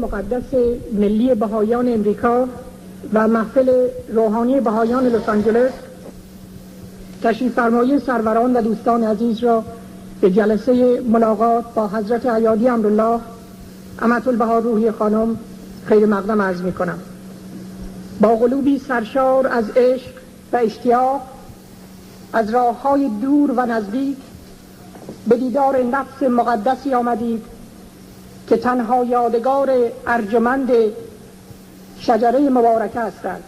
مقدس ملی بهائیان امریکا و محفل روحانی بهائیان لس آنجلس تشریف فرمایی سروران و دوستان عزیز را به جلسه ملاقات با حضرت ایادی امرالله امة البها روحیه خانم خیر مقدم عرض می کنم. با قلوبی سرشار از عشق و اشتیاق از راه‌های دور و نزدیک به دیدار نفس مقدسی آمدید که تنها یادگار ارجمند شجره مبارکه هستند.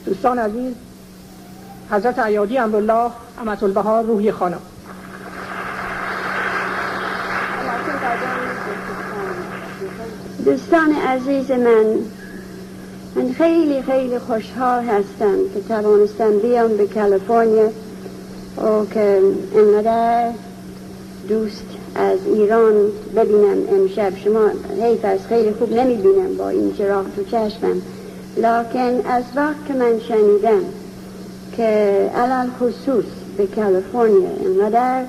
دوستان عزیز، حضرت ایادی امرالله امة البها روحیه خانم. دوستان عزیز من خیلی خیلی خوشحال هستم که توانستم بیام به کالیفرنیا و که اینقدر دوست از ایران ببینم امشب. شما حیف از خیلی خوب نمیبینم با این چراغ تو چشمم، لکن از وقت که من شنیدم که علل خصوص به کالیفرنیا اینقدر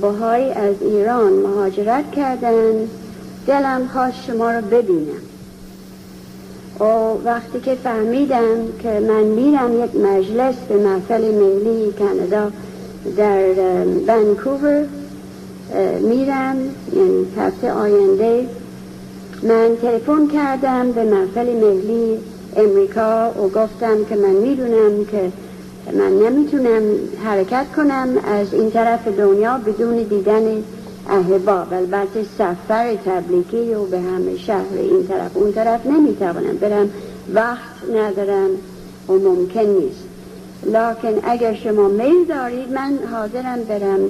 بهایی از ایران مهاجرت کردن، دلم خواست شما رو ببینم. و وقتی که فهمیدم که من میرم یک مجلس به محفل ملی کانادا در ونکوور میرم این هفته آینده، من تلفن کردم به محفل ملی امریکا و گفتم که من میدونم که من نمیتونم حرکت کنم از این طرف دنیا بدون دیدن احباب. البته سفر تبلیغی و به همه شهر این طرف اون طرف نمیتوانم برم، وقت ندارم و ممکن نیست. لکن اگر شما میل دارید من حاضرم برم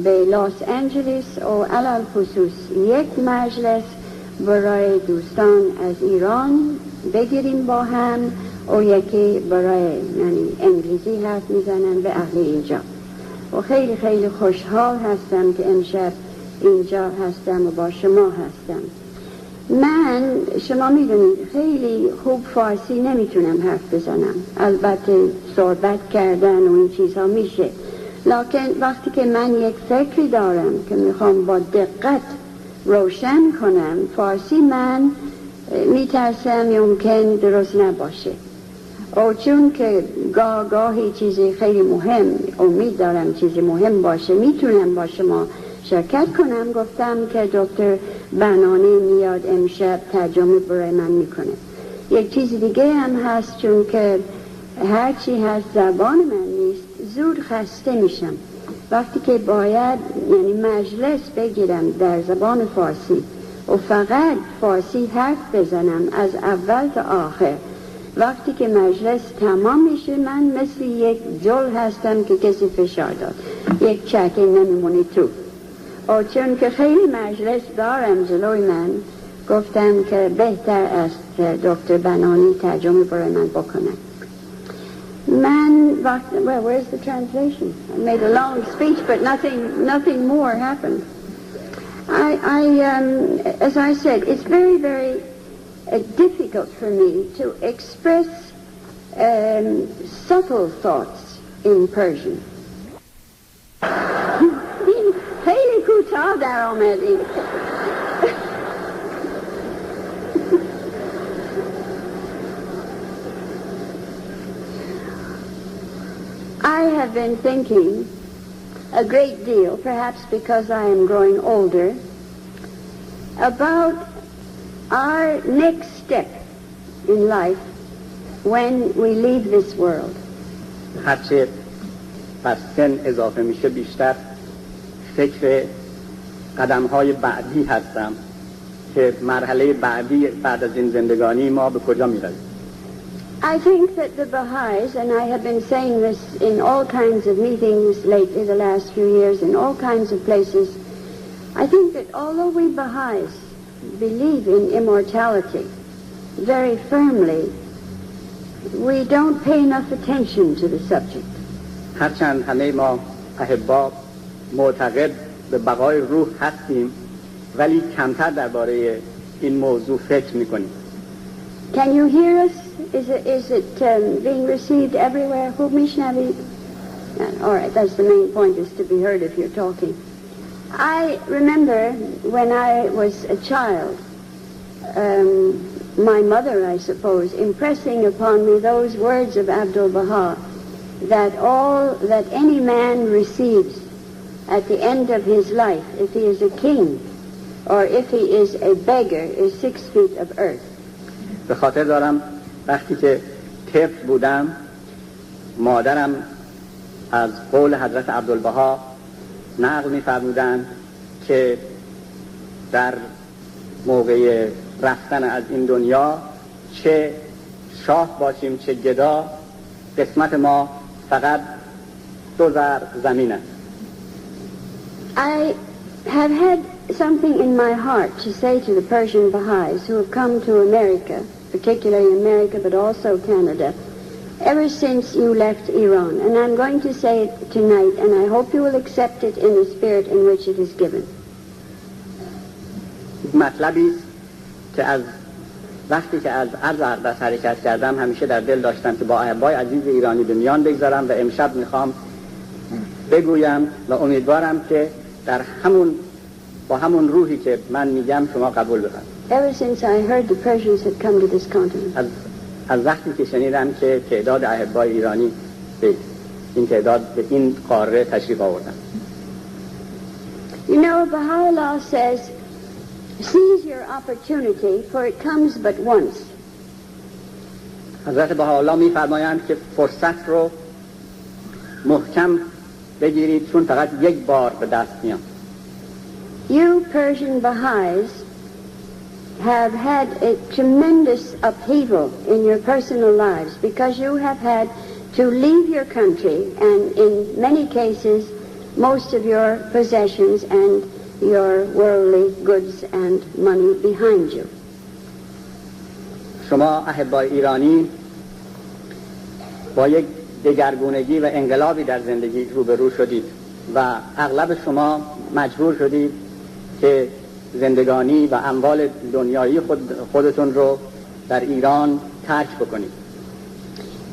به لس آنجلس و علل خصوص یک مجلس برای دوستان از ایران بگیریم با هم و یکی برای انگلیسی حرف میزنن به اهل اینجا. و خیلی خیلی خوشحال هستم که امشب اینجا هستم و با شما هستم. من شما میدونید خیلی خوب فارسی نمیتونم حرف بزنم، البته صحبت کردن و این چیزها میشه، لکن وقتی که من یک فکری دارم که میخوام با دقت روشن کنم فارسی، من میترسم ممکن درست نباشه. و چون که گاهی چیزی خیلی مهم امید دارم چیزی مهم باشه میتونم با شما شرکت کنم، گفتم که دکتر بنانی میاد امشب ترجمه برای من میکنه. یک چیز دیگه هم هست، چون که هرچی هست زبان من نیست، زود خسته میشم وقتی که باید مجلس بگیرم در زبان فارسی و فقط فارسی حرف بزنم از اول تا آخر. وقتی که مجلس تمام میشه من مثل یک جل هستم که کسی فشار داد، یک چکه نمیمونه تو. و چون که خیلی مجلس دارم جلوی من، گفتم که بهتر است که دکتر بنانی ترجمه برای من بکنه. Well, where's the translation? I made a long speech, but nothing more happened. As I said, it's very, very difficult for me to express subtle thoughts in Persian. خیلی کوتاه در آمدیم. I have been thinking a great deal, perhaps because I am growing older, about our next step in life when we leave this world. هرچه بر سن اضافه میشه بیشتر فکر قدم‌های بعدی هستم که مرحله بعدی بعد از این زندگانی ما به کجا می‌رویم. I think that the Baha'is, and I have been saying this in all kinds of meetings lately, the last few years, in all kinds of places, I think that although we Baha'is believe in immortality very firmly, we don't pay enough attention to the subject. هرچند همه ما احباب معتقد به بقای روح هستیم، ولی کمتر درباره این موضوع فکر می‌کنیم. Can you hear us? Is it being received everywhere? خوب میشنوید؟ All right, that's the main point, is to be heard if you're talking. I remember when I was a child my mother, I suppose, impressing upon me those words of Abdul-Baha, that all that any man receives at the end of his life, if he is a king or if he is a beggar, is 6 feet of earth. به خاطر دارم وقتی که طفل بودم مادرم از قول حضرت عبدالبها نقل می‌فرمودند که در موقع رفتن از این دنیا چه شاه باشیم چه گدا، قسمت ما فقط 2 ذر زمین است. I have had something in my heart to say to the Persian Baha'is who have come to America, particularly America but also Canada, ever since you left Iran. And I'm going to say it tonight, and I hope you will accept it in the spirit in which it is given. مطلبی است که از وقتی که از عرض اقدس حرکت کردم همیشه در دل داشتم که با احبای عزیز ایرانی به میان بگذارم و امشب میخوام بگویم و امیدوارم که در با همون روحی که من میگم شما قبول بکنید. Ever since I heard the Persians had come to this continent. از وقتی که شنیدم که تعداد احبای ایرانی به این تعداد به این قاره تشریف آوردن. You know, Baha'u'llah says, seize your opportunity, for it comes but once. حضرت بهاءالله می‌فرمایند که فرصت رو محکم بگیرید چون فقط یک بار به دست میاد. You Persian Baha'is have had a tremendous upheaval in your personal lives because you have had to leave your country and in many cases most of your possessions and your worldly goods and money behind you. شما احبای ایرانی با یک دگرگونگی و انقلابی در زندگی روبرو شدید و اغلب شما مجبور شدید که زندگانی و اموال دنیایی خودتون رو در ایران ترک بکنید.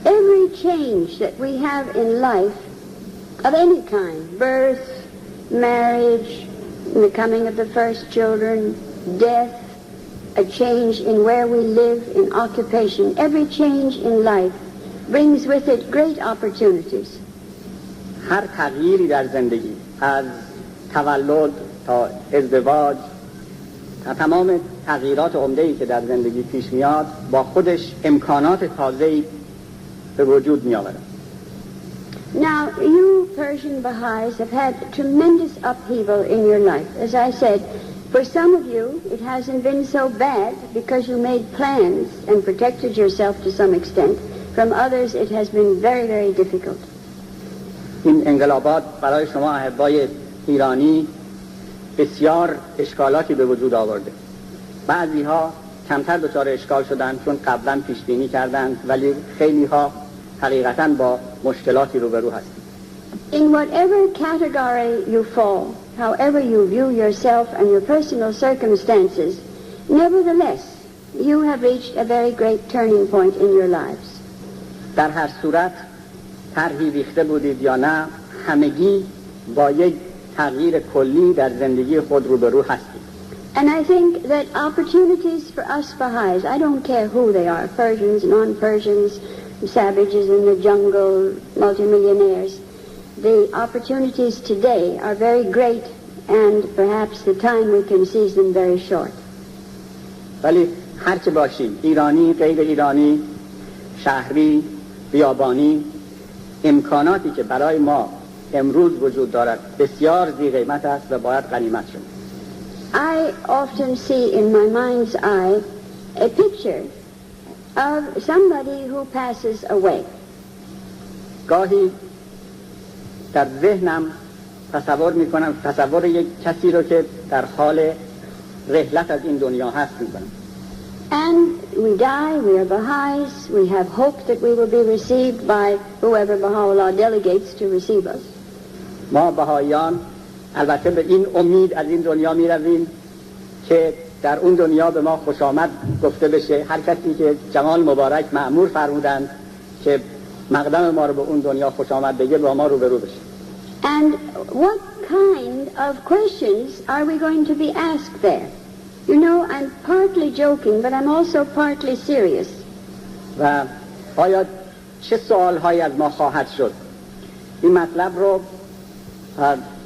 Every change that we have in life of any kind, birth, marriage, the coming of the first children, death, a change in where we live, in occupation, every change in life brings with it great opportunities. هر تغییری در زندگی از تولد تا ازدواج تا تمام تغییرات عمده‌ای که در زندگی پیش میاد با خودش امکانات تازه‌ای به وجود می‌آورد. Now, you Persian Baha'is have had tremendous upheaval in your life. As I said, for some of you it hasn't been so bad because you made plans and protected yourself to some extent. From others it has been very, very difficult. این انقلابات برای شما احبای ایرانی بسیار اشکالاتی به وجود آورده. بعضی‌ها کمتر دچار اشکال شدند چون قبلا پیش بینی کردند ولی خیلی‌ها حقیقتاً با مشکلاتی روبرو هستند. In whatever category you fall, however you view yourself and your personal circumstances, nevertheless, you have reached a very great turning point in your lives. در هر صورت طرحی ریخته بودید یا نه همگی با یک تغییر کلی در زندگی خود روبرو هستید. And I think that opportunities for us Baha'is, I don't care who they are, Persians, non-Persians, savages in the jungle, multimillionaires, the opportunities today are very great and perhaps the time we can seize them very short. ولی هر چه باشیم ایرانی، غیر ایرانی، شهری، بیابانی، امکاناتی که برای ما امروز وجود دارد بسیار ذی قیمت است و باید غنیمت شد. I often see in my mind's eye a picture of somebody who passes away. گاهی در ذهنم تصور یک کسی رو که در حال رحلت از این دنیا هست می‌کنم. And we die, we are Baha'is, we have hope that we will be received by whoever Baha'u'llah delegates to receive us. ما بهائیان البته به این امید از این دنیا می رویم که در اون دنیا به ما خوش آمد گفته بشه. هر کسی که جمال مبارک مأمور فرمودند که مقدم ما رو به اون دنیا خوش آمد بگه با ما روبرو بشه. And what kind of questions are we going to be asked there? You know, I'm partly joking, but I'm also partly serious. و آیا چه سوالهایی از ما خواهد شد؟ این مطلب رو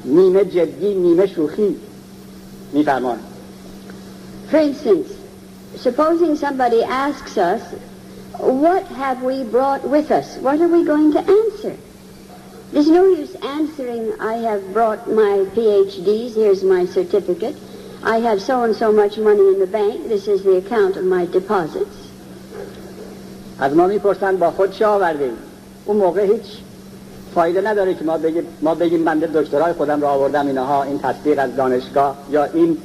نیمه جدی نیمه شوخی می‌فرمان. For instance, supposing somebody asks us, what have we brought with us? What are we going to answer? There's no use answering, I have brought my PhDs, here's my certificate. I have so and so much money in the bank, this is the account of my deposits. از ما میپرسن با خود چه آوردین؟ اون موقع هیچ فایده نداره که ما بگیم بنده دکترای خودم رو آوردم، اینها این تصدیق از دانشگاه یا این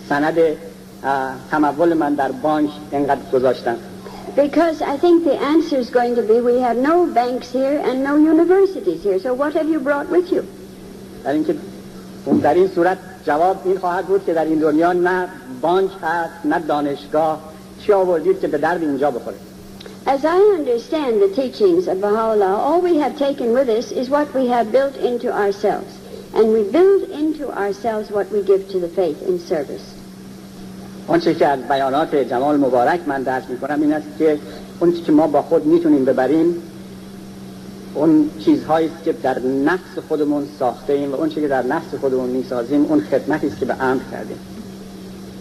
سند تمول من در بانک اینقدر گذاشتم. Because I think the answer is going to be, we have no banks here and no universities here, so what have you brought with you? در این صورت جواب این خواهد بود که در این دنیا نه بانک هست نه دانشگاه، چی آوردید که به درد اینجا بخوره. As I understand the teachings of Baha'u'llah, all we have taken with us is what we have built into ourselves, and we build into ourselves what we give to the faith in service. آنچه که از بیانات جمال مبارک من درک میکنم این است که اون چیزی که ما با خود میتونیم ببریم اون چیزهایی است که در نفس خودمون ساخته ایم و اون چیزی که در نفس خودمون میسازیم اون خدمتی است که به عمد کردیم.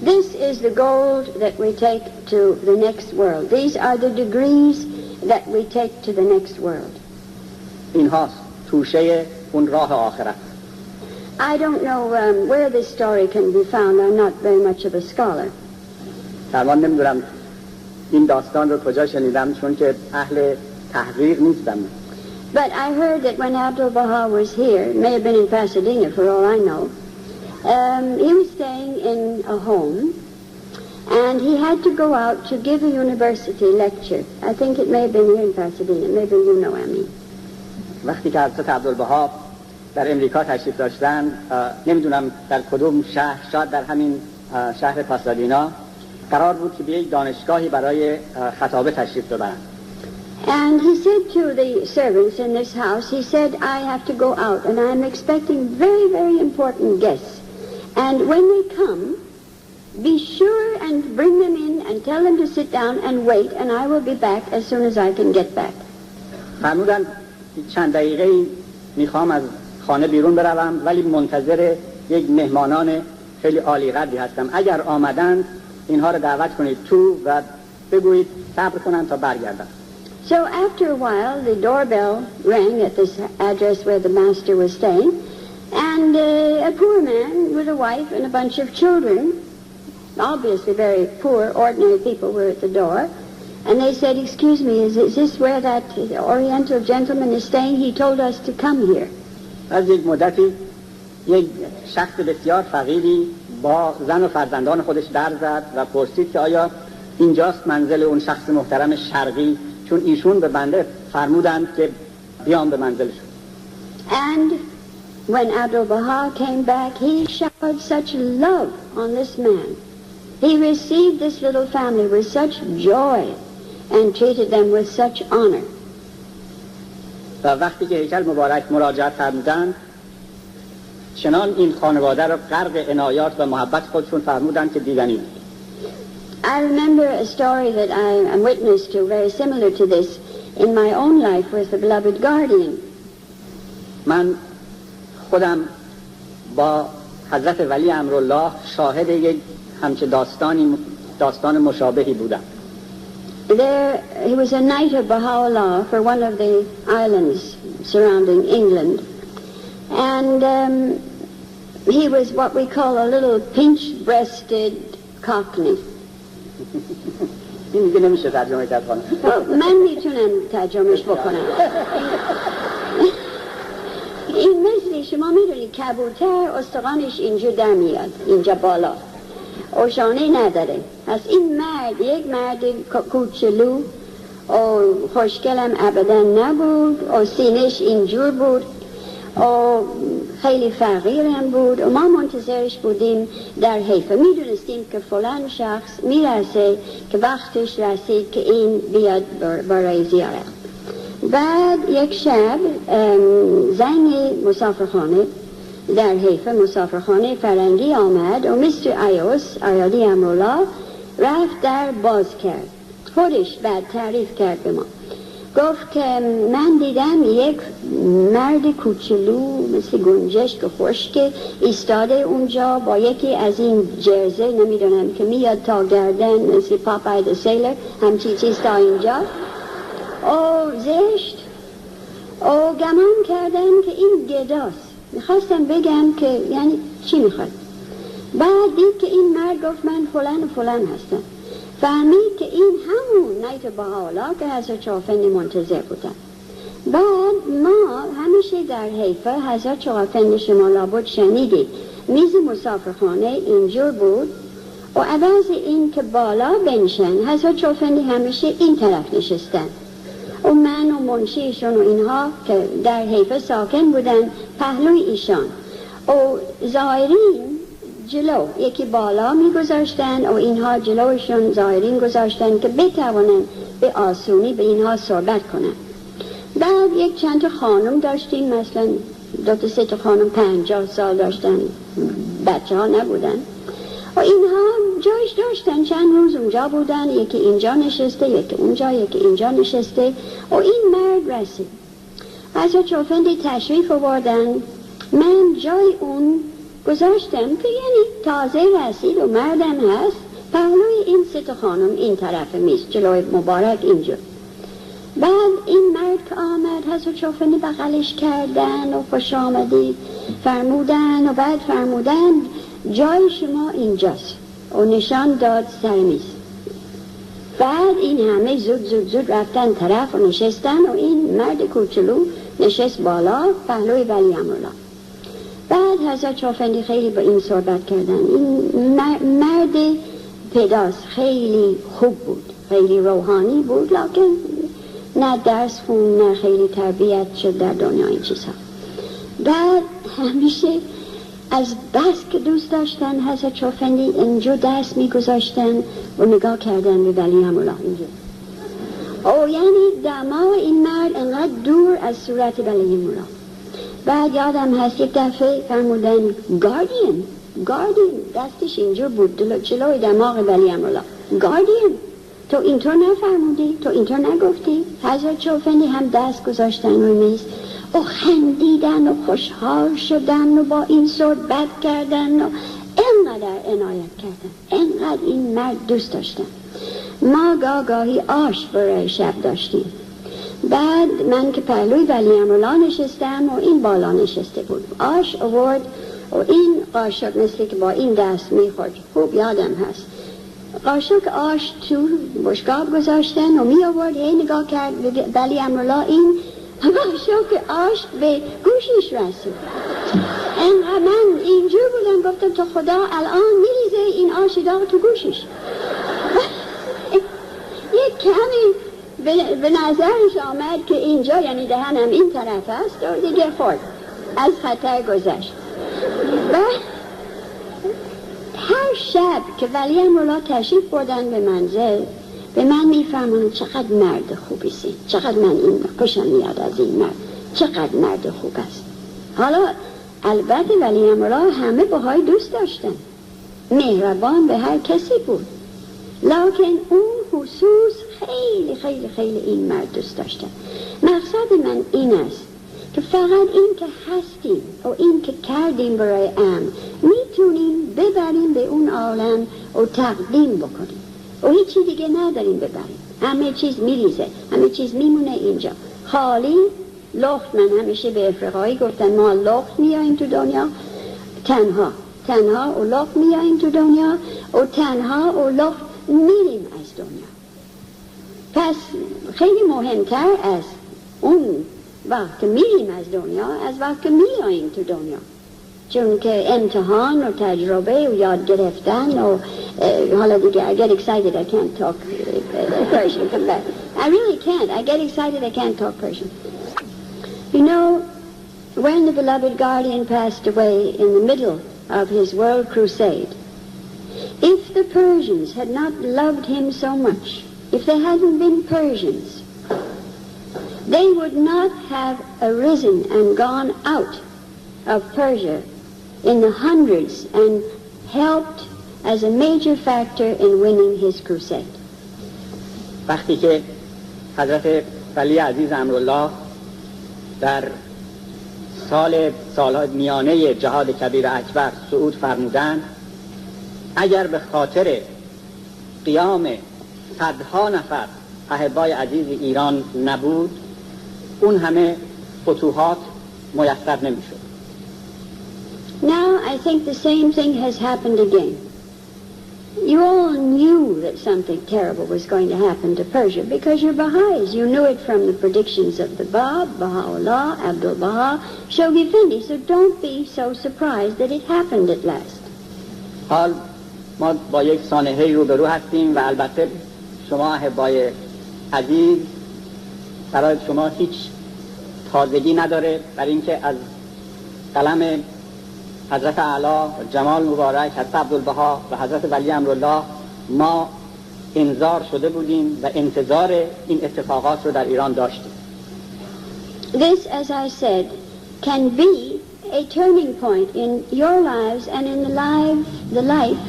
This is the gold that we take to the next world. These are the degrees that we take to the next world. اینهاست توشه اون راه آخرت. I don't know where this story can be found. I'm not very much of a scholar. من نمیدونم این داستان رو کجا شنیدم چون که اهل تحقیق نیستم. But I heard that when Abdul-Baha was here, it may have been in Pasadena for all I know, he was staying in a home and he had to go out to give a university lecture. I think it may have been here in Pasadena. Maybe you know, Amy. وقتی که حضرت عبدالبها در امریکا تشریف داشتن، نمیدونم در کدوم شهر، شاید در همین شهر پاسادینا قرار بود که به یک دانشگاهی برای خطابه تشریف ببرن. And he said to the servants in this house, he said, I have to go out and I'm expecting very, very important guests. And when they come, be sure and bring them in and tell them to sit down and wait and I will be back as soon as I can get back. فرمودن چند دقیقه میخوام از خانه بیرون بروم ولی منتظر یک مهمانان خیلی عالی قدری هستم. اگر آمدن اینها رو دعوت کنید تو و بگویید صبر کنن تا برگردن. So after a while, the doorbell rang at this address where the master was staying, and a poor man with a wife and a bunch of children, obviously very poor, ordinary people, were at the door. And they said, excuse me, is this where that Oriental gentleman is staying? He told us to come here. از یک مدتی یک شخص بسیار فقیری با زن و فرزندان خودش در زد و پرسید که آیا اینجاست منزل اون شخص محترم شرقی، چون ایشون به بنده فرمودند که بیام به منزلشون. And when Abdul-Baha came back, he showered such love on this man. He received this little family with such joy and treated them with such honor. و وقتی که هیکل مبارک مراجعت فرمودند چنان این خانواده را غرق عنایات و محبت خودشون فرمودند که دیدنی. I remember a story that I am witness to, very similar to this, in my own life with the beloved guardian. من خودم با حضرت ولی امرالله شاهد یک همچه داستان مشابهی بودم. There, he was a knight of Baha'u'llah for one of the islands surrounding England. And he was what we call a little pinch-breasted cockney. این دیگه نمیشه ترجمه کرد خانم. من میتونم ترجمهش بکنم. این مثل شما میدونید کبوتر استخوانش اینجا در میاد، اینجا بالا. اوشانه نداره. پس این مرد یک مرد کوچولو و خوشگلم ابدا نبود و سینه‌اش اینجور بود و خیلی فقیرم بود و ما منتظرش بودیم در حیفه. میدونستیم که فلان شخص میرسه که وقتش رسید که این بیاد برای زیارت. بعد یک شب زن مسافرخانه در حیفه مسافرخانه فرنگی آمد و مستر آیادی امرولا رفت در باز کرد. خودش بعد تعریف کرد به ما، گفت که من دیدم یک مرد کوچولو مثل گنجشک خشک ایستاده اونجا با یکی از این جرزه نمیدونم که میاد تا گردن مثل پاپای د سیلر، همچی چیز تا اینجا، او زشت، او گمان کردم که این گداست. میخواستم بگم که یعنی چی میخواد. بعد دید که این مرد گفت من فلان و فلان هستم، فهمید که این همون نیت بهاءالله که حضرت چوافندی منتظر بودن. بعد ما همیشه در حیفه حضرت چوافندی شما لابد شنیدید میز مسافرخانه اینجور بود و عوض این که بالا بنشن حضرت چوافندی همیشه این طرف نشستن و من و منشیشون و اینها که در حیفه ساکن بودن پهلوی ایشان و زائرین جلو یکی بالا میگذاشتن و اینها جلوشون زائرین گذاشتن که بتوانن به آسونی به اینها صحبت کنن. بعد یک چند خانم داشتیم، مثلا 2-3 خانم 50 سال داشتن، بچه ها نبودن و اینها جایش داشتن، چند روز اونجا بودن، یکی اینجا نشسته، یکی اونجا، یکی اینجا نشسته و این مرد رسید. حضرت چوافندی تشریف آوردن، من جای اون گذاشتم که یعنی تازه رسید و مردم هست، پهلوی این 3 خانم این طرف میز جلوی مبارک اینجا. بعد این مرد که آمد حضرت چوافندی بغلش کردن و خوش آمدید فرمودن و بعد فرمودن جای شما اینجاست و نشان داد سر میز. بعد این همه زود رفتن طرف و نشستن و این مرد کوچولو نشست بالا پهلوی ولی امرالله. بعد حضرت چوافندی خیلی با این صحبت کردن. این مرد پداس خیلی خوب بود، خیلی روحانی بود، لکن نه درس خون نه خیلی تربیت شد در دنیا این چیزها. بعد همیشه از بس که دوست داشتن حضرت چوافندی اینجا دست میگذاشتن و نگاه کردن به ولی امرالله اینجا. او یعنی دماغ این مرد انقدر دور از صورت ولی امرالله. بعد یادم هست یک دفعه فرمودن گاردین دستش اینجا بود جلوی دماغ ولی امرالله. گاردین تو اینطور نفرمودی؟ تو اینطور نگفتی؟ حضرت چوافندی هم دست گذاشتن و میز و خندیدن و خوشحال شدن و با این صحبت کردن و اینقدر عنایت کردن، اینقدر این مرد دوست داشتن. ما گاهی آش برای شب داشتیم. بعد من که پهلوی ولی امرالله نشستم و این بالا نشسته بود، آش آورد و این قاشق مثل که با این دست میخورد، خوب یادم هست، قاشق آش تو بشقاب گذاشتن و می آورد، نگاه کرد ولی امرالله این قاشق آش به گوشش رسید. انقدر من اینجور بودم گفتم تو خدا الان میریزه این آش داغ تو گوشش. یک کمی به نظرش آمد که اینجا یعنی دهنم این طرف است و دیگه خورد، از خطر گذشت. و هر شب که ولی امرالله تشریف بردن به منزل به من میفرمونن چقدر مرد خوبیسی، چقدر من این خوشم میاد از این مرد، چقدر مرد خوب است. حالا البته ولی امرالله همه باهای دوست داشتن، مهربان به هر کسی بود، لکن اون خصوص خیلی خیلی خیلی این مرد دوست داشتن. مقصد من این است که فقط این که هستیم و این که کردیم برای میتونیم ببریم به اون عالم و تقدیم بکنیم و هیچی دیگه نداریم ببریم. همه چیز میریزه، همه چیز میمونه اینجا خالی. لخت، من همیشه به افریقایی گفتن ما لخت میاییم تو دنیا، تنها و لخت میاییم تو دنیا و تنها و لخت میریم از دنیا. پس خیلی مهمتر از اون وقت که میریم از دنیا از وقت که میاییم تو دنیا، چون که امتحان و تجربه و یاد گرفتن و حالا دیگه I get excited I can't talk Persian. Come back. I really can't. I get excited I can't talk Persian. You know, when the beloved guardian passed away in the middle of his world crusade, if the Persians had not loved him so much, if they hadn't been Persians, they would not have arisen and gone out of Persia in the hundreds and helped as a major factor in winning his crusade. وقتی که حضرت ولی عزیز امرالله در سال میانه جهاد کبیر اکبر صعود فرمودند، اگر به خاطر قیام صدها نفر احبای عزیز ایران نبود، اون همه فتوحات میسر نمیشد. Now I think the same thing has happened again. You all knew that something terrible was going to happen to Persia because you're Baha'is. You knew it from the predictions of the Bab, Baha'u'llah, Abdul Baha, Shoghi Effendi. So don't be so surprised that it happened at last. حال ما با یک سانحه‌ای روبرو هستیم و البته شما احبای عزیز برای شما هیچ تازگی نداره، برای اینکه از قلم حضرت اعلی جمال مبارک، حضرت عبدالبها و حضرت ولی امرالله ما انذار شده بودیم و انتظار این اتفاقات رو در ایران داشتیم. This, as I said, can be a turning point in your lives and in the life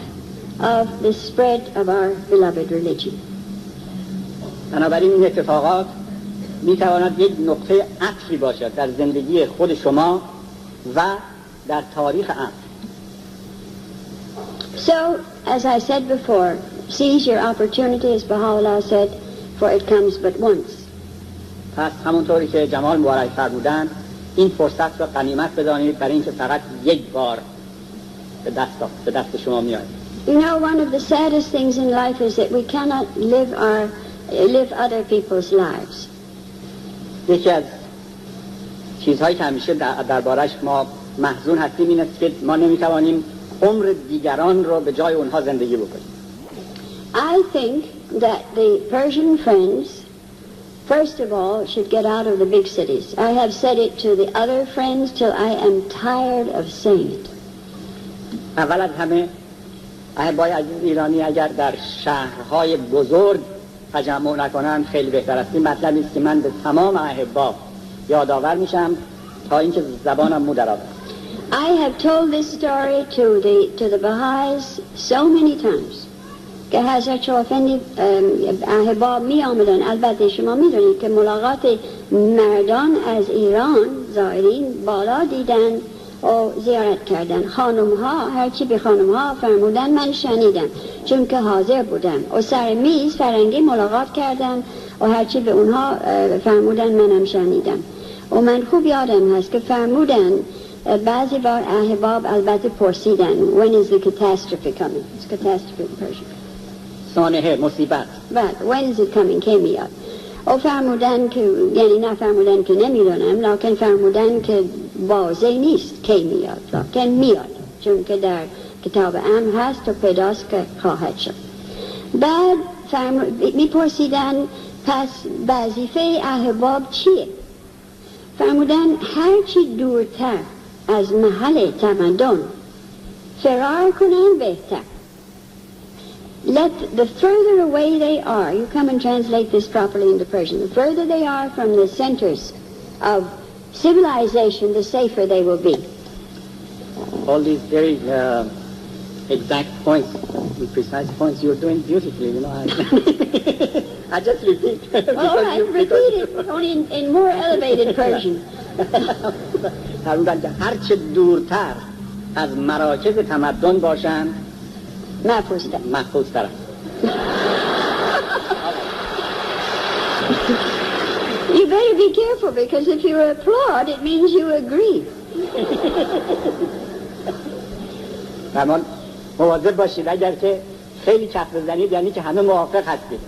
of the spread of our beloved religion. بنابراین این اتفاقات میتواند یک نقطه عطفی باشد در زندگی خود شما و در تاریخ امر. So, as I said before, seize your opportunity, as Baha'u'llah said, for it comes but once. پس همونطوری که جمال مبارک فرمودند، این فرصت را غنیمت بدانید برای اینکه فقط یک بار به دست شما میاد. You know, one of the saddest things in life is that we cannot live other people's lives. یکی از چیزهایی که همیشه دربارش ما محزون هستیم این است که ما نمیتوانیم عمر دیگران رو به جای اونها زندگی بکنیم. I think that the Persian friends, first of all, should get out of the big cities. I have said it to the other friends till I am tired of saying it. اول از همه احبای عزیز ایرانی اگر در شهرهای بزرگ تجمع نکنند خیلی بهتر است. این مطلبی است که من به تمام احبا یادآور میشم تا اینکه زبانم مو درآورد. I have told this story to the Baha'is so many times. که حضرت افندی احبا می آمدن. البته شما می دونید که ملاقات مردان از ایران زائرین بالا دیدن و زیارت کردن. خانم ها هرچی به خانم ها فرمودن من شنیدم چون که حاضر بودم و سر میز فرنگی ملاقات کردن و هرچی به اونها فرمودن منم شنیدم و من خوب یادم هست که فرمودن بعضی بار احباب البته پرسیدن when is the catastrophe coming? It's catastrophe in Persian. سانحه مصیبت. But when is it coming? که میاد. و فرمودن که یعنی نه فرمودن که نمیدونم لکن فرمودن که واضح نیست که میاد لکن میاد چون که در کتاب امر هست و پیداست که خواهد شد. بعد میپرسیدن پس وظیفه احباب چیه؟ فرمودن هرچی دورتر از محل تمدن فرار کنن بهتر. The further away they are, you come and translate this properly into Persian, the further they are from the centers of civilization, the safer they will be. All these very exact points, precise points, you're doing beautifully, you know. I just repeat. All right, repeat it, only in more elevated Persian. هرچه دورتر از مراکز تمدن باشند محفوظ تر است. You better be careful because if you applaud it means you agree. فرمان مواظب باشید اگر که خیلی کف بزنید یعنی که همه موافق هستید.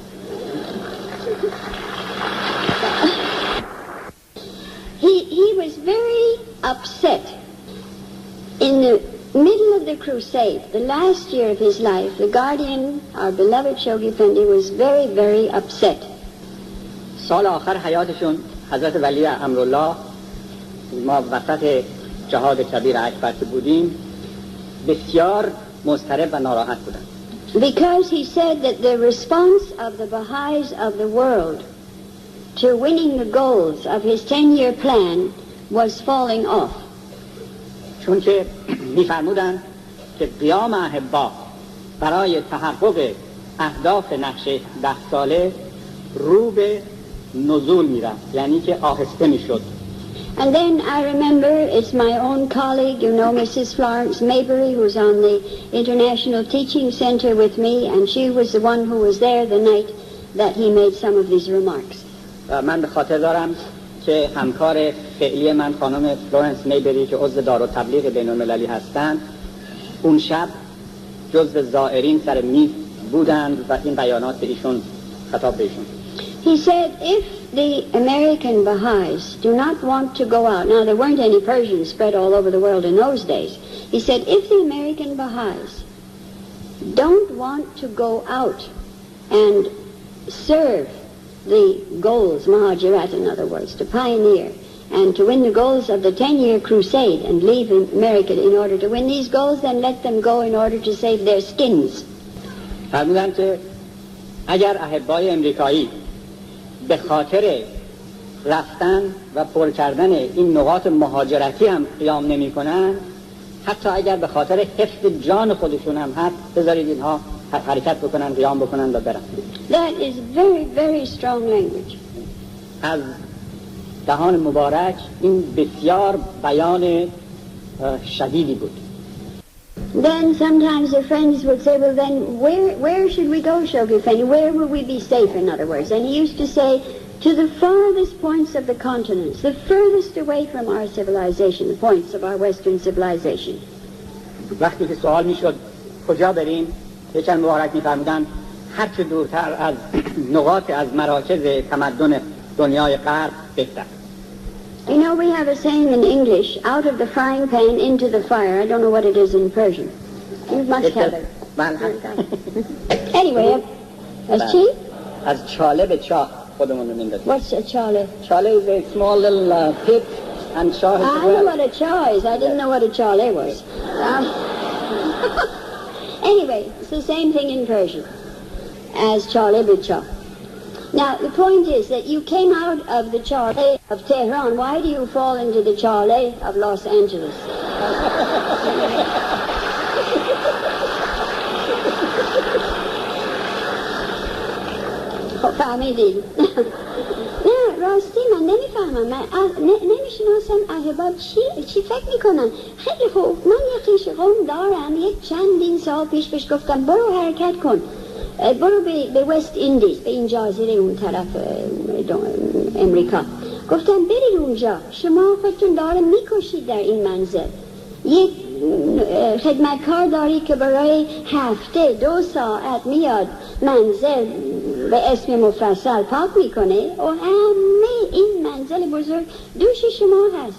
He was very upset in the middle of the crusade, the last year of his life. The guardian, our beloved Shoghi Effendi, was very, very upset. سال آخر حیاتشون حضرت ولی امرالله ما وسط جهاد کبیر اکبر که بودیم بسیار مضطرب و ناراحت بودن. Because he said that the response of the Baha'is of the world to winning the goals of his 10-year plan was falling off. چون که می‌فرمودند که قیام احبا برای تحقق اهداف نقشه 10 ساله رو به نزول می‌رفت، یعنی که آهسته می‌شد. And then I remember it's my own colleague, you know, Mrs. Florence Maybury, who's on the International Teaching Center with me, and she was the one who was there the night that he made some of these remarks. من به خاطر دارم که همکار فعلی من خانم فلورنس میبری که عضو دارالتبلیغ بین‌المللی هستند اون شب جزو زائرین سر میز بودند و این بیانات به ایشون خطاب به ایشون. He said, if the American Baha'is do not want to go out, now there weren't any Persians spread all over the world in those days. He said, if the American Baha'is don't want to go out and serve the goals, Mahajirat in other words, to pioneer and to win the goals of the 10-year crusade and leave America in order to win these goals, then let them go in order to save their skins. فرمودند که اگر احبای امریکایی به خاطر رفتن و پر کردن این نقاط مهاجرتی هم قیام نمی کنن، حتی اگر به خاطر حفظ جان خودشون هم هست، بذارید اینها حرکت بکنن، قیام بکنن و برن. That is very, very strong language. از دهان مبارک این بسیار بیان شدیدی بود. Then sometimes the friends would say, well then where should we go, Shoghi Effendi? Where will we be safe, in other words? And he used to say, to the farthest points of the continents, the furthest away from our civilization, the points of our Western civilization. وقتی که سوال میشد کجا بریم، یکم مبارک میفرمودن هر چه دورتر از نقاط از مراکز تمدن دنیای غرب بهتر. You know, we have a saying in English, out of the frying pan into the fire. I don't know what it is in Persian. You must have it. Anyway, as cheap? از چاله به چاه خودمون رو میندازیم. What's a chale? Chale is a small little pit and chah is I know what a cha is. I didn't know what a chale was. Anyway, it's the same thing in Persian as chale be cha. Now, the point is that you came out of the chale of Tehran. Why do you fall into the chale of Los Angeles? فهمیدید؟ نه راستی من نمیفهمم، من نمیشناسم احباب چی فکر میکنن. خیلی خوب، من یک قیش قوم دارم، یک چندین سال پیش گفتم برو حرکت کن، برو به وست ایندیز، به این جزیره اون طرف امریکا. گفتم برید اونجا، شما خودتون داره میکشید در این منزل. یک خدمتکار داری که برای هفته 2 ساعت میاد منزل به اسم مفصل پاک میکنه و همه این منزل بزرگ دوش شما هست.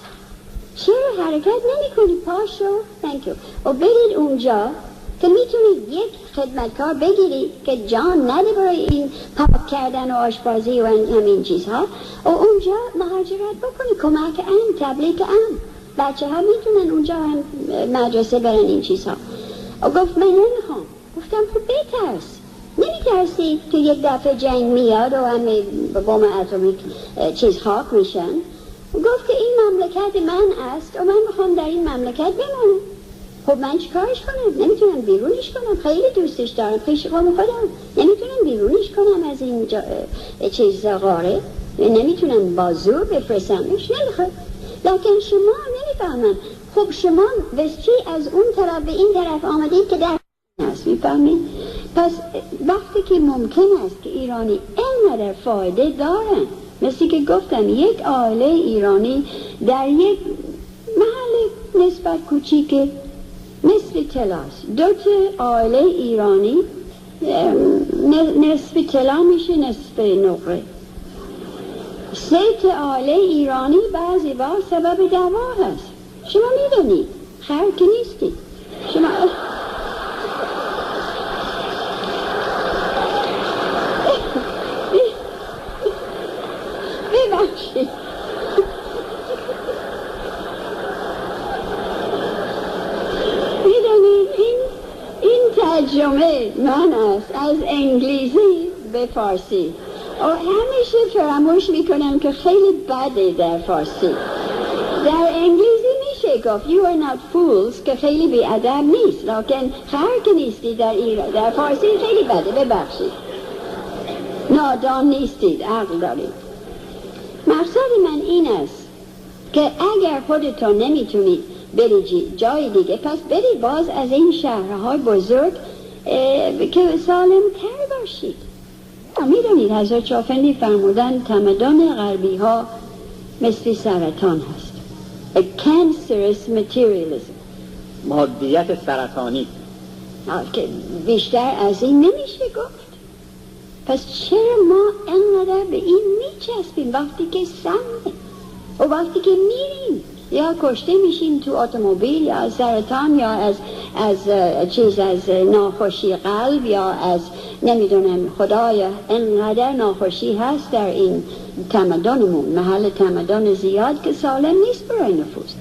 چرا حرکت نمی کنی؟ پاشو و برید اونجا که میتونید یک خدمتکار بگیرید که جان نده برای این پاک کردن و آشپزی و همین چیزها و اونجا مهاجرت بکنی، کمک تبلیغ بچه ها میتونن اونجا هم مدرسه برن این چیزها. و گفت من نمیخوام. گفتم خب بترس، نمیترسی که یک دفعه جنگ میاد و همه بمب اتمیک چیز خاک میشن؟ گفت که این مملکت من است و من میخوام در این مملکت بمانم. خب من چیکارش کنم؟ نمیتونم بیرونش کنم، خیلی دوستش دارم، پیش قوم خودم، نمیتونم بیرونش کنم از این چیز غاره، نمیتونم با زور بفرستمش، نمیخواد. لکن شما نمیفهمن. خب شما وسچی از اون طرف به این طرف آمدید که در هست، میفهمید؟ پس وقتی که ممکن است که ایرانی اینقدر فایده دارن، مثل که گفتم یک عائله ایرانی در یک محل نسبت کوچیک مثل تلاس، 2 عائله ایرانی نصف طلا میشه نصف نقره. 3 عائله ایرانی بعضی بار سبب دعوا هست. شما میدونید، خیر که نیستید شما. ببخشید میدونید این ترجمه من است از انگلیسی به فارسی و همیشه فراموش میکنم که خیلی بده در فارسی. در انگلیسی میشه گفت you are not fools که خیلی بی ادب نیست، لکن خرک نیستی در ایران، در فارسی خیلی بده، ببخشید، نادان نیستید، عقل دارید. مقصد من این است که اگر خودتون نمیتونید برید جای دیگه، پس برید باز از این شهرهای بزرگ که سالم تر باشید. میدونید حضرت شافعی فرمودن تمدن غربی ها مثل سرطان هست. A cancerous materialism. مادیت سرطانی که بیشتر از این نمیشه گفت. پس چرا ما انقدر به این میچسبیم وقتی که سمه و وقتی که میریم یا کشته میشیم تو اتومبیل یا از سرطان یا از ناخوشی قلب یا از نمیدونم خدایا انقدر ناخوشی هست در این تمدنمون، محل تمدن زیاد که سالم نیست برای نفوس.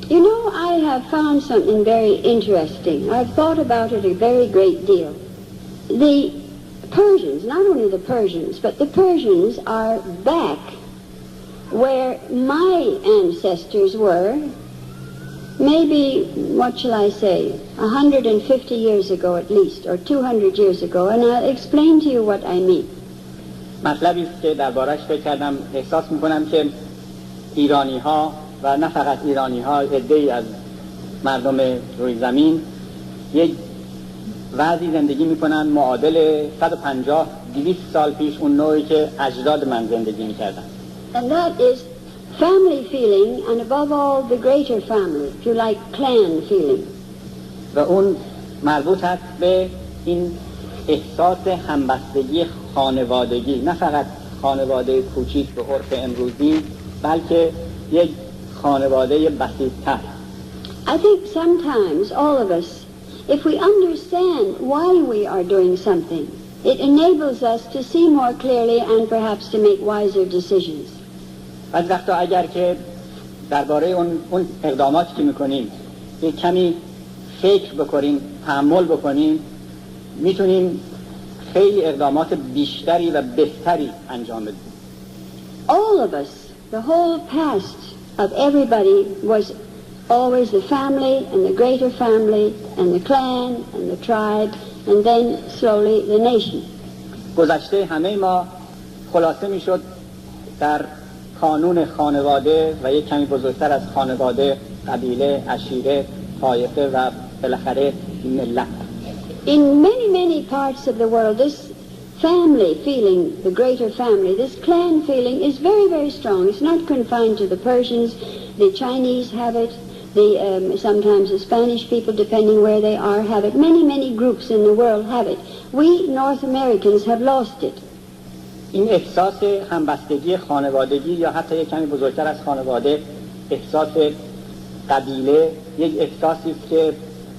You know, I have found something very interesting. I've thought about it a very great deal. The Persians, not only the Persians, but the Persians are back where my ancestors were, maybe, what shall I say, 150 years ago at least, or 200 years ago, and I'll explain to you what I mean. مطلبی است که دربارش فکر کردم، احساس میکنم که ایرانی‌ها و نه فقط ایرانی‌ها، عده‌ای از مردم روی زمین یک وضعی زندگی میکنن معادل 150-200 سال پیش اون نوعی که اجداد من زندگی میکردن. And that is family feeling, and above all the greater family, if you like, clan feeling. و اون مربوط هست به این احساس همبستگی خانوادگی، نه فقط خانواده کوچیک به عرف امروزی، بلکه یک خانواده بسیط‌تر. I think sometimes all of us, if we understand why we are doing something, it enables us to see more clearly and perhaps to make wiser decisions. بعضی وقتا اگر که درباره اون اقداماتی که میکنیم یک کمی فکر بکنیم، تأمل بکنیم، میتونیم خیلی اقدامات بیشتری و بهتری انجام بدیم. All of us, the whole past of everybody was always the family and the greater family and the clan and the tribe and then slowly the nation. گذشته همه ما خلاصه میشد در کانون خانواده و یک کمی بزرگتر از خانواده، قبیله، عشیره، طایفه و بالاخره ملت. In many parts of the world, this family feeling, the greater family, this clan feeling is very strong. It's not confined to the Persians. The Chinese have it. Sometimes the Spanish people, depending where they are, have it. Many groups in the world have it. We North Americans have lost it. این احساس همبستگی خانوادگی یا حتی یک کمی بزرگتر از خانواده، احساس قبیله، یک احساسی است که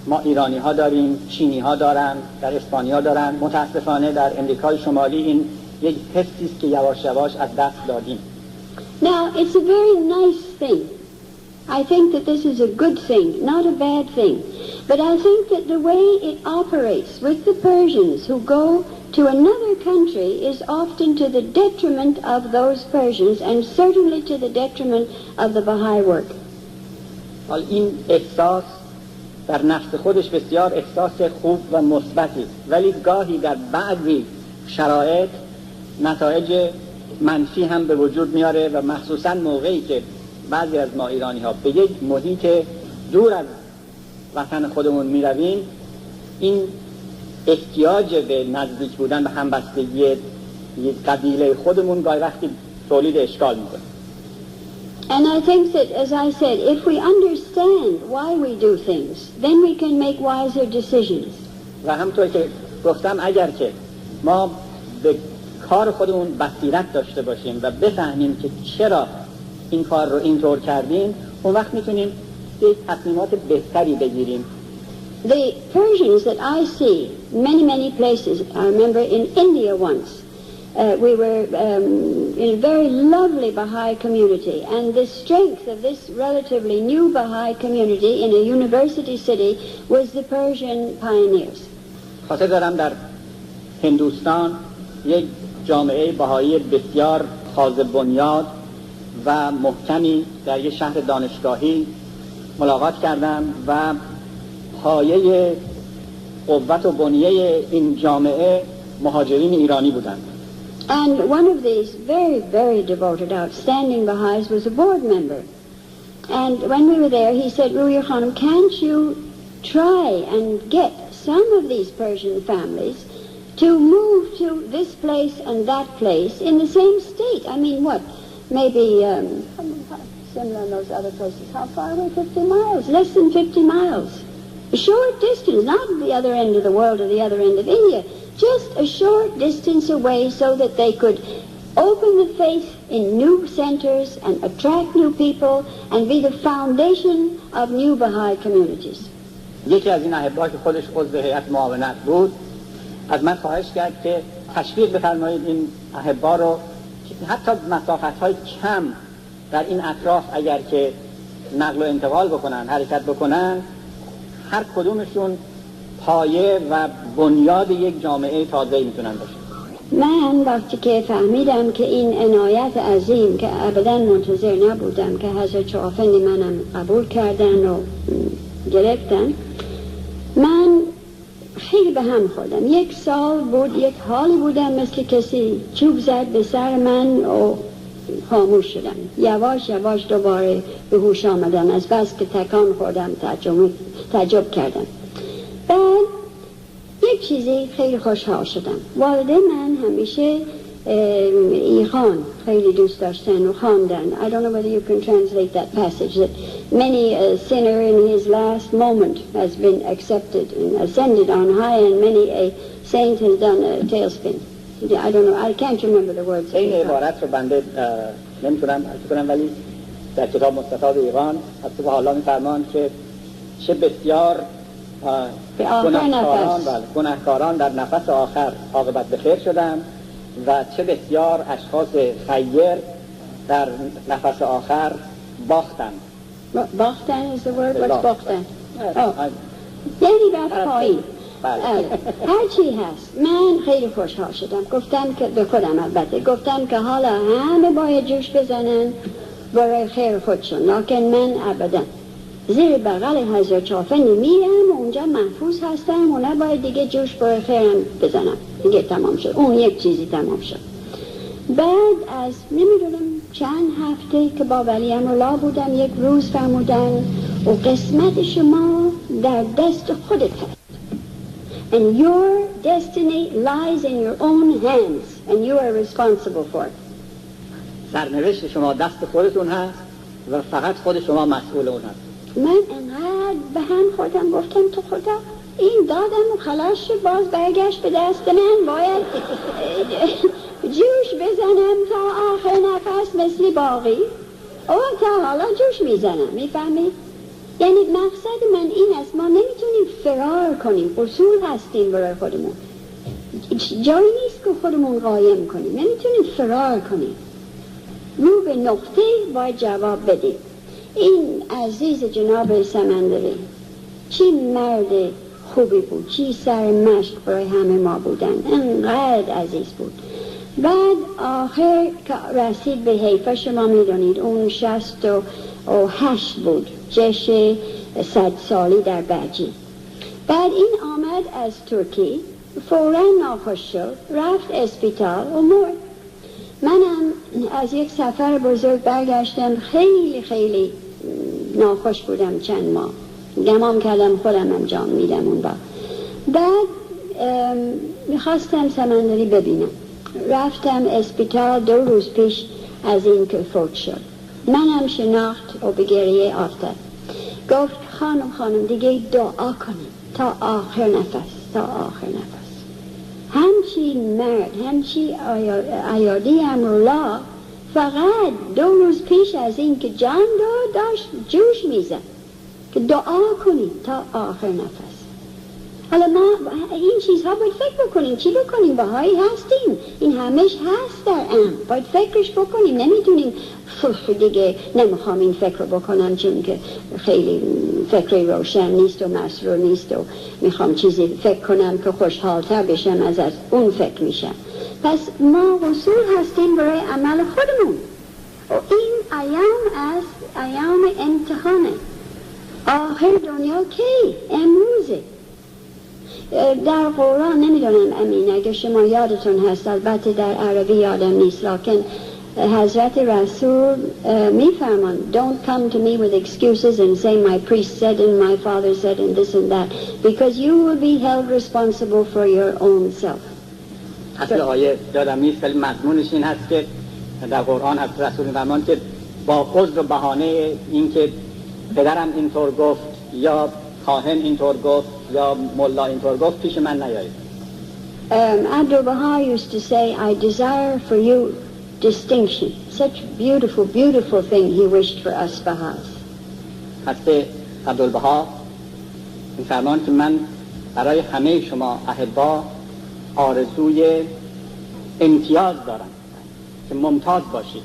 ما ایرانی ها داریم، چینی ها دارن، در اسپانیا دارن. متاسفانه در امریکای شمالی این یک حسی است که یواش یواش از دست دادیم. Now, it's a very nice thing. I think that this is a good thing, not a bad thing. But I think that the way it operates with the Persians who go to another country is often to the detriment of those Persians and certainly to the detriment of the Baha'i work. حال این احساس در نفس خودش بسیار احساس خوب و مثبتی است، ولی گاهی در بعضی شرایط نتایج منفی هم به وجود میاره و مخصوصا موقعی که بعضی از ما ایرانی ها به یک محیط دور از وطن خودمون میرویم، این احتیاج به نزدیک بودن به همبستگی یک قبیله خودمون گاهی وقتی تولید اشکال میکنه. And I think that, as I said, if we understand why we do things, then we can make wiser decisions. و همونطور که گفتم اگر که ما به کار خودمون بصیرت داشته باشیم و بفهمیم که چرا این کار رو اینطور کردیم، اون وقت میتونیم یک تصمیمات بهتری بگیریم. The Persians that I see many places, I remember in India once, we were in a very lovely Baha'i community, and the strength of this relatively new Baha'i community in a university city was the Persian pioneers. خاطر دارم در هندوستان یک جامعه بهایی بسیار تازه بنیاد و محکمی در یک شهر دانشگاهی ملاقات کردم و پایه قوت و بنیه این جامعه مهاجرین ایرانی بودند. And one of these very, very devoted, outstanding Baha'is was a board member. And when we were there, he said, Ruhiyyih Khanum, can't you try and get some of these Persian families to move to this place and that place in the same state? I mean, what? Maybe similar in those other places. How far away? 50 miles. Less than 50 miles. A short distance, not the other end of the world or the other end of India. Just a short distance away so that they could open the faith in new centers and attract new people and be the foundation of new Baha'i communities. یکی از این احبا که خودش عضو هیئت معاونت بود از من خواهش کرد که تشویق بفرمایید این احبا رو که حتی مسافت‌های کم در این اطراف اگر که نقل و انتقال بکنن، حرکت بکنن، هر کدومشون پایه و بنیاد یک جامعه تازه میتونن باشن. من وقتی که فهمیدم که این عنایت عظیم که ابدا منتظر نبودم که حضرت شافندی منم قبول کردن و گرفتن، من خیلی به هم خوردم. یک سال بود، یک حالی بودم مثل کسی چوب زد به سر من و خاموش شدم. یواش یواش دوباره به هوش آمدم از بس که تکان خوردم، تعجب کردم. بعد یک چیزی خیلی خوشحال شدم. والده من همیشه ایخان خیلی دوست داشتن و خواندن. I don't know whether you can translate that passage that many a sinner in his last moment has been accepted and ascended on high and many a saint has done a tailspin. I don't know, I can't remember the words. این عبارت رو بنده نمیتونم کنم ولی در کتاب مستطاب ایران حتی به حالا میفرمان که چه بسیار گناهکاران در نفس آخر عاقبت به خیر شدند و چه بسیار اشخاص خیر در نفس آخر باختند. باختن is the word? What's باختن؟ یعنی رفت پایین. هرچی هست من خیلی خوشحال شدم. گفتم که به خودم البته گفتم که حالا همه باید جوش بزنن برای خیر خودشون، لکن من ابدا زیر بغل حضرت شافندی میرم و اونجا محفوظ هستم و نباید دیگه جوش برای خیرم بزنم. دیگه تمام شد، اون یک چیزی تمام شد. بعد از نمیدونم چند هفته که با ولی امرالله بودم، یک روز فرمودن و قسمت شما در دست خودت هست. And your destiny lies in your own hands and you are responsible for it. سرنوشت شما دست خودتون هست و فقط خود شما مسئول اون هست. من انقدر به هم خودم گفتم تو خدا این دادم و خلاص شد، باز برگشت به دست من، باید جوش بزنم تا آخر نفس مثل باقی و تا حالا جوش میزنم. میفهمید؟ یعنی مقصد من این است ما نمیتونیم فرار کنیم، اصول هستیم برای خودمون، جایی نیست که خودمون قایم کنیم، نمیتونیم فرار کنیم، رو به نقطه باید جواب بدیم. این عزیز جناب سمندری چی مرد خوبی بود، چی سر مشک برای همه ما بودن، انقدر عزیز بود. بعد آخر که رسید به حیفه، شما میدونید اون 68 بود، جشن 100 سالی در بجی. بعد این آمد از ترکی، فوراً ناخوش شد، رفت اسپیتال و مرد. منم از یک سفر بزرگ برگشتم، خیلی خیلی ناخوش بودم چند ماه، گمان کردم خودم هم جان میدم اون با. بعد میخواستم سمندری ببینم، رفتم اسپیتال 2 روز پیش از این که فوت شد. منم شناخت و به گریه افتاد. گفت خانم دیگه دعا کنیم تا آخر نفس، تا آخر نفس. همچی مرد، همچی ایادی امرالله فقط 2 روز پیش از این که جان داشت جوش میزد که دعا کنیم تا آخر نفس. حالا ما این چیزها باید فکر بکنیم، چی بکنیم؟ بهایی هستیم، این همش هست در ام، باید فکرش بکنیم. نمیتونیم دیگه نمیخوام این فکر بکنم چون که خیلی فکری روشن نیست و مسرور نیست و میخوام چیزی فکر کنم که خوشحالتر بشم از اون فکر میشم. پس ما اصول هستیم برای عمل خودمون و این ایام از ایام امتحانه. آخر دنیا کی؟ امروزه. در قرآن نمیدونم امین اگه شما یادتون هست، البته در عربی یادم نیست، لکن حضرت رسول میفرمان don't come to me with excuses and say my priest said and my father said and this and that because you will be held responsible for your own self. اصل آیه یادم نیست ولی مضمونش این هست که در قرآن حضرت رسول میفرمان که با عذر و بهانه این که پدرم اینطور گفت یا کاهن اینطور گفت یا ملا اینطور گفت پیش من نیایید. Abdul-Baha used to say, I desire for you distinction. Such beautiful, beautiful thing he wished for us Baha'is. حضرت عبدالبها میفرمان که من برای همه شما احبا آرزوی امتیاز دارم که ممتاز باشید.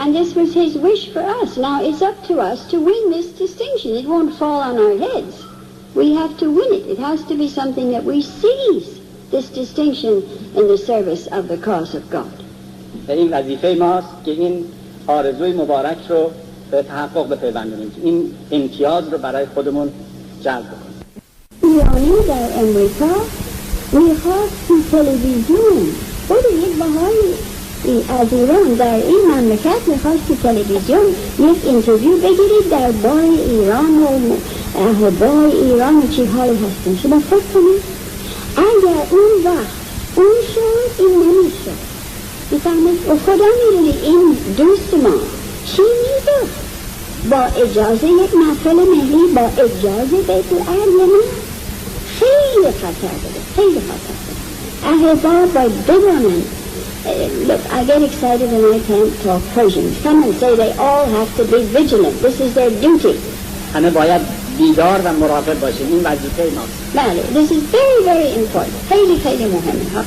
And this was his wish for us. Now it's up to us to win this distinction. It won't fall on our heads. We have to win it. It has to be something that we seize, this distinction in the service of the cause of God. این وظیفه ماست که این آرزوی مبارک رو به تحقق بپیوندونیم، این امتیاز رو برای خودمون جلب کنیم. ایرانی در امریکا میخواد تلویزیون خود یک بهایی از ایران در این مملکت میخواد که تلویزیون یک اینترویو بگیرید در بار ایران و احبای ایران و چیزهایی هستن. شما فکر کنید اگر اون وقت اون شد این نمیشد. میفهمید و خدا میدونی این دوست ما چی میداد با اجازه یک محفل ملی، با اجازه بیت الارض خیلی خطر بده، خیلی خطر بده. احبا باید بدانند. Look, I get excited when I can't talk Persian. Some say they all have to be vigilant. This is their duty. همه باید بیدار و مراقب باشیم. این وظیفه ماست. بله. This is very, very important. خیلی خیلی مهمه.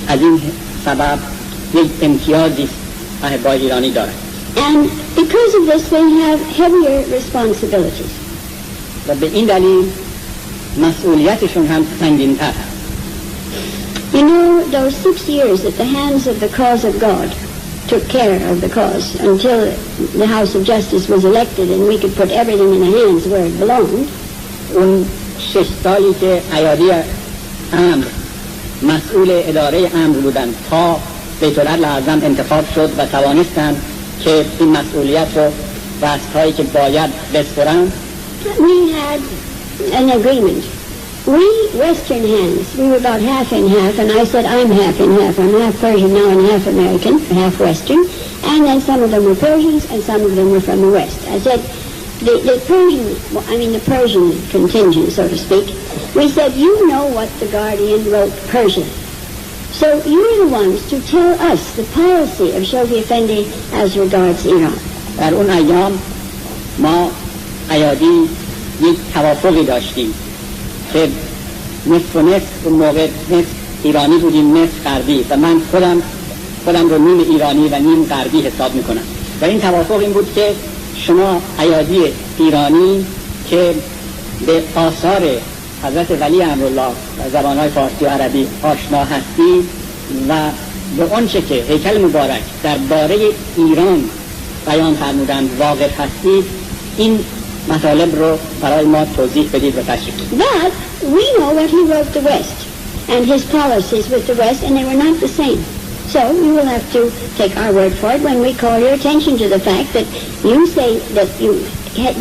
از این سبب یک امتیازی احبای ایرانی دارند. And because of this they have heavier responsibilities. و به این دلیل مسئولیتشون هم سنگین‌تر است. You know, those 6 years that the hands of the cause of God took care of the cause until the House of Justice was elected and we could put everything in the hands where it belonged. اون 6 سالی که ایادی امر مسئول اداره امر بودند تا بیت العدل اعظم انتخاب شد و توانستند که این مسئولیت رو دست‌هایی که باید بسپرند. We had an agreement. We Western hands, we were about half and half, and I said I'm half and half. I'm half Persian now and half American, half Western. And then some of them were Persians and some of them were from the West. I said, the Persian contingent, so to speak, we said, you know what the Guardian wrote Persian. So you're the ones to tell us the policy of Shoghi Effendi as regards Iran. در اون ایام ما ایادی یک توافقی داشتیم که نصف و نصف اون موقع نصف ایرانی بودیم نصف غربی و من خودم رو نیم ایرانی و نیم غربی حساب میکنم و این توافق این بود که شما ایادی ایرانی که به آثار حضرت ولی امرالله و زبانهای فارسی و عربی آشنا هستید و به آنچه که هیکل مبارک درباره ایران بیان فرمودند واقف هستید این مطالب رو برای ما توضیح بدید و تشریح کنید. But we know what he wrote the West and his policies with the West and they were not the same. So you will have to take our word for it when we call your attention to the fact that you say that you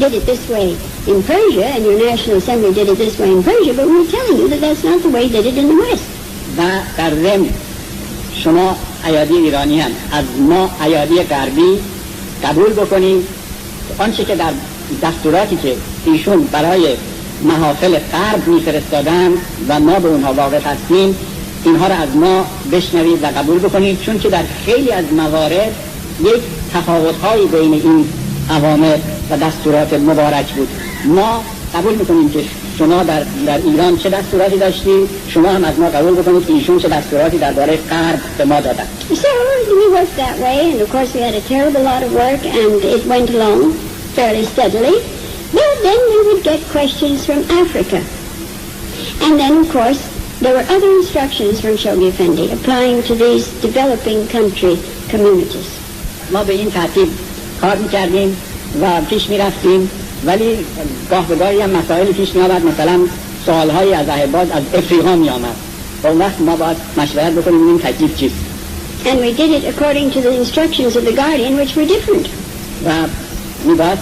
did it this way in Persia and your National Assembly did it this way in Persia, but we're telling you that that's not the way they did it in the West. و در ضمن شما ایادی ایرانی هم از ما ایادی غربی قبول بکنید آنچه که در دستوراتی که ایشون برای محافل غرب میفرستادن و ما به اونها واقف هستیم اینها را از ما بشنوید و قبول بکنید چون که در خیلی از موارد یک تفاوت‌هایی بین این اوامر و دستورات مبارک بود. ما قبول میکنیم که شما در ایران چه دستوراتی داشتید شما هم از ما قبول بکنید که ایشون چه دستوراتی درباره غرب به ما دادن. So we worked that way and of course we had a terrible lot of work and it went along fairly steadily. But then we would get questions from Africa. And then of course there were other instructions from Shoghi Effendi applying to these developing country communities. ما به این ترتیب کار میکردیم و پیش میرفتیم ولی گاه به گاهی هم مسائلی پیش می آمد، مثلا سوالهایی از احباب از افریقا می آمد و اون وقت ما باید مشورت بکنیم این تکلیف چیست. And we did it according to the instructions of the guardian, which were different. و می باید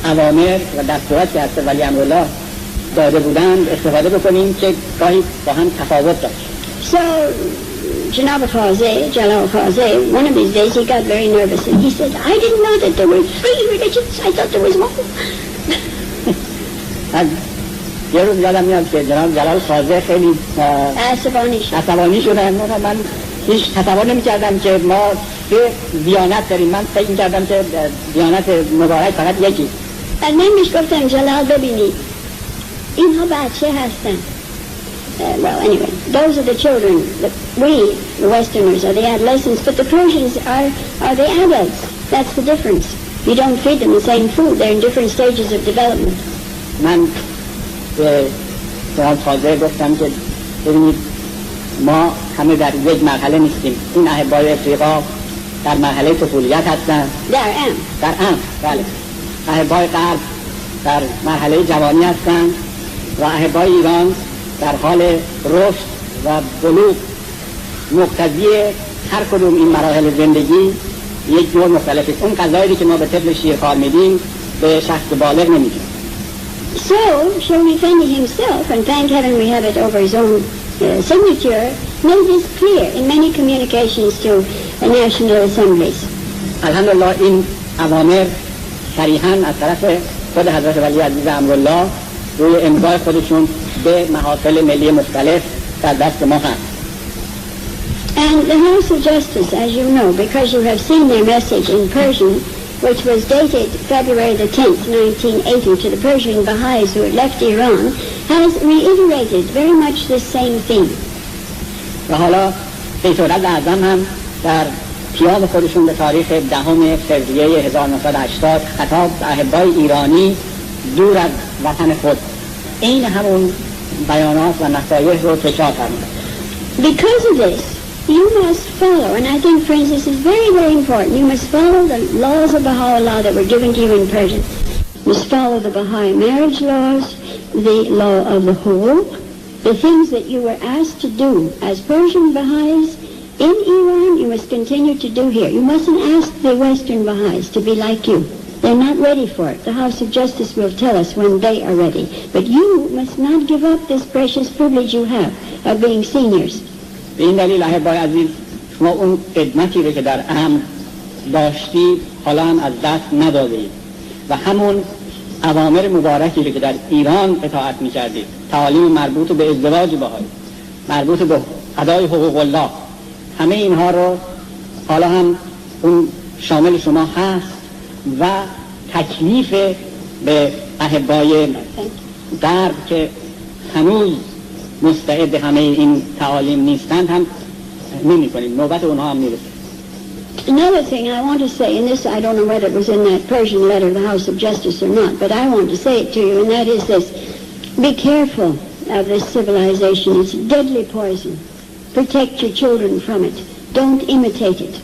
اوامر و دستورات که از ولی امرالله داده بودند استفاده بکنیم که گاهی با هم تفاوت داشت. So Janab Jalal Khaze, one of these days he got very nervous and he said, I didn't know that there were 3 religions, I thought there was one. یه روز یادم میاد که جناب جلال خازه خیلی عصبانی شدن. من هیچ تصور نمی کردم که ما 3 دیانت داریم. من فکر می کردم که دیانت مبارک فقط یکی. من میش گفتم جلال ببینید اینها بچه هستن. Well, anyway, those are the children. We, the Westerners, are the adolescents, but the Persians are the adults. That's the difference. You don't feed them the same food. They're in different stages of development. من به جناب خازه گفتم که ببینید ما همه در یک مرحله نیستیم. این احبای افریقا در مرحله طفولیت هستن. در ام بله. احبای غرب در مرحله جوانی هستن و احبای ایران در حال رشد و بلوغ. مقتضی هر کدوم این مراحل زندگی یک جور مختلفه. اون غذایی که ما به طفل شیرخوار میدیم به شخص بالغ نمیدیم. So, Shoni Fendi himself, and thank heaven we have it over his own signature, made this clear in many communications to national assemblies. الحمدلله این اوامر صریحاً از طرف خود حضرت ولی عزیز امرالله روی امضای خودشون به محافل ملی مختلف در دست ما هست. And the House of Justice, as you know, because you have seen their message in Persian, which was dated February the 10th, 1980, to the Persian Baha'is who had left Iran, has reiterated very much the same theme. و حالا بیتولد اعظم هم در پیام خودشون به تاریخ 10 فوریه 1980 خطاب به احبای ایرانی دور از وطن خود این همون بیانات و نصایح رو تکرار فرمودند. Because of this, you must follow, and I think, friends, this is very, very important. You must follow the laws of Baha'u'llah that were given to you in Persian. You must follow the Baha'i marriage laws, the law of the whole, the things that you were asked to do as Persian Baha'is in Iran, you must continue to do here. You mustn't ask the Western Baha'is to be like you. They're not ready for it. The House of Justice will tell us when they are ready. But you must not give up this precious privilege you have of being seniors. به این دلیل احبای عزیز شما اون خدمتی رو که در امر داشتی حالا هم از دست ندادید و همون اوامر مبارکی رو که در ایران اطاعت می‌کردید، تعالیم مربوط به ازدواج بهایی، مربوط به ادای حقوق الله، همه اینها رو حالا هم اون شامل شما هست و تکلیف به احبای غرب که هنوز مستعد همه این تعالیم نیستند هم نمی‌کنید. نوبت اونها هم میرسه. Another thing I want to say, and this I don't know whether it was in that Persian letter of the House of Justice or not, but I want to say it to you, and that is this. Be careful of this civilization. It's deadly poison. Protect your children from it. Don't imitate it.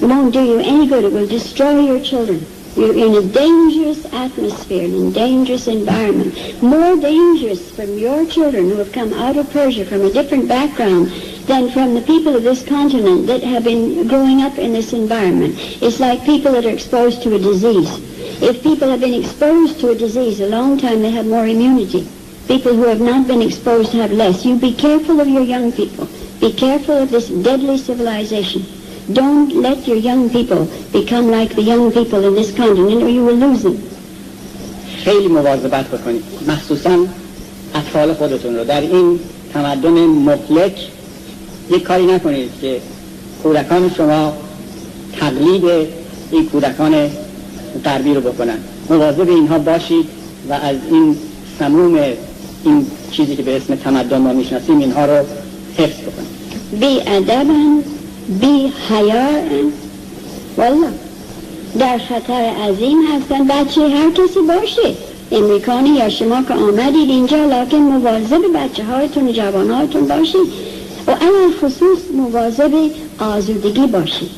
It won't do you any good. It will destroy your children. You're in a dangerous atmosphere, in a dangerous environment. More dangerous from your children who have come out of Persia from a different background than from the people of this continent that have been growing up in this environment. It's like people that are exposed to a disease. If people have been exposed to a disease a long time, they have more immunity. People who have not been exposed have less. You be careful of your young people. Be careful of this deadly civilization. Don't let your young people become like the young people in this continent or you will lose them. خیلی مواظبت بکنید، مخصوصاً اطفال خودتون رو. در این تمدن مهلک یک کاری نکنید که کودکان شما تقلید این کودکان غربی رو بکنن. مواظب اینها باشید و از این سموم این چیزی که به اسم تمدن ما میشناسیم اینها رو حفظ بکنید. بی ادبن، بی حیاءن، والله در خطر عظیم هستن. بچه هر کسی باشه، امریکانی یا شما که آمدید اینجا، لکن مواظب بچه هایتون و جوان هایتون باشید و اما خصوص مواظب آزودگی باشید.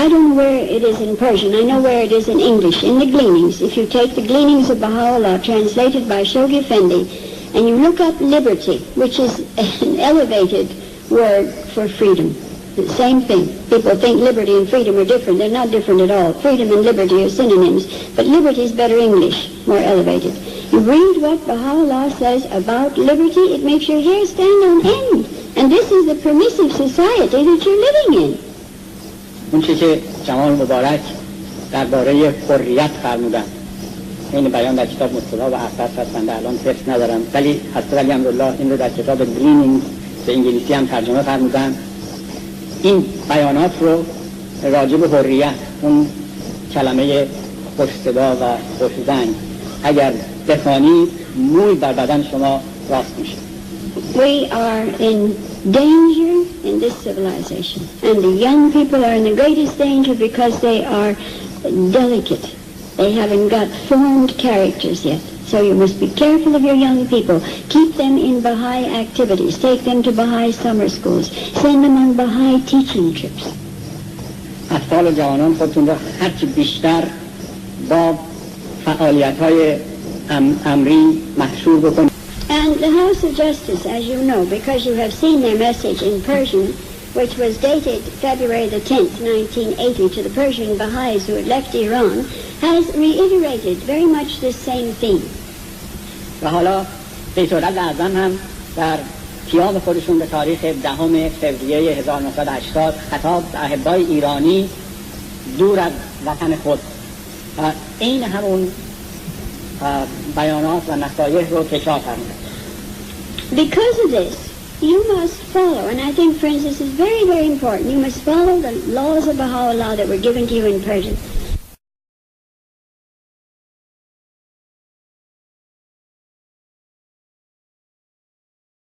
I don't know where it is in Persian. I know where it is in English. In the Gleanings, if you take the Gleanings of Baha'u'llah translated by Shoghi Effendi, and you look up liberty, which is an elevated word for freedom. The same thing. People think liberty and freedom are different. They're not different at all. Freedom and liberty are synonyms, but liberty is better English, more elevated. You read what Baha'u'llah says about liberty, it makes your hair stand on end. And this is the permissive society that you're living in. اون چی که جمال مبارک درباره حریت فرمودن این بیان در کتاب مصطلح و احساس هستند، الان حفظ ندارم، ولی حضرت علی امرالله این رو در کتاب گلینینگ به انگلیسی هم ترجمه فرمودن. این بیانات رو راجع به حریت، اون کلمه خوش‌صدا و خوش‌زنگ اگر بخوانید موی بر بدن شما راست میشه. We are in danger in this civilization, and the young people are in the greatest danger because they are delicate. They haven't got formed characters yet. So you must be careful of your young people. Keep them in Baha'i activities. Take them to Baha'i summer schools. Send them on Baha'i teaching trips. اطفال و جوانان خودتون را هرچی بیشتر با فعالیت‌های امری محشور بکنید. And the House of Justice, as you know, because you have seen their message in Persian, which was dated February the 10th, 1980, to the Persian Baha'is who had left Iran, has reiterated very much the same theme. و حالا بیت‌العدل اعظم هم در پیام خودشون به تاریخ 10 فوریه 1980 خطاب به احبای ایرانی دور از وطن خود این همون بیانات و نصایح رو تکرار فرمودن. Because of this, you must follow, and I think, friends, this is very, very important. You must follow the laws of Baha'u'llah that were given to you in Persian.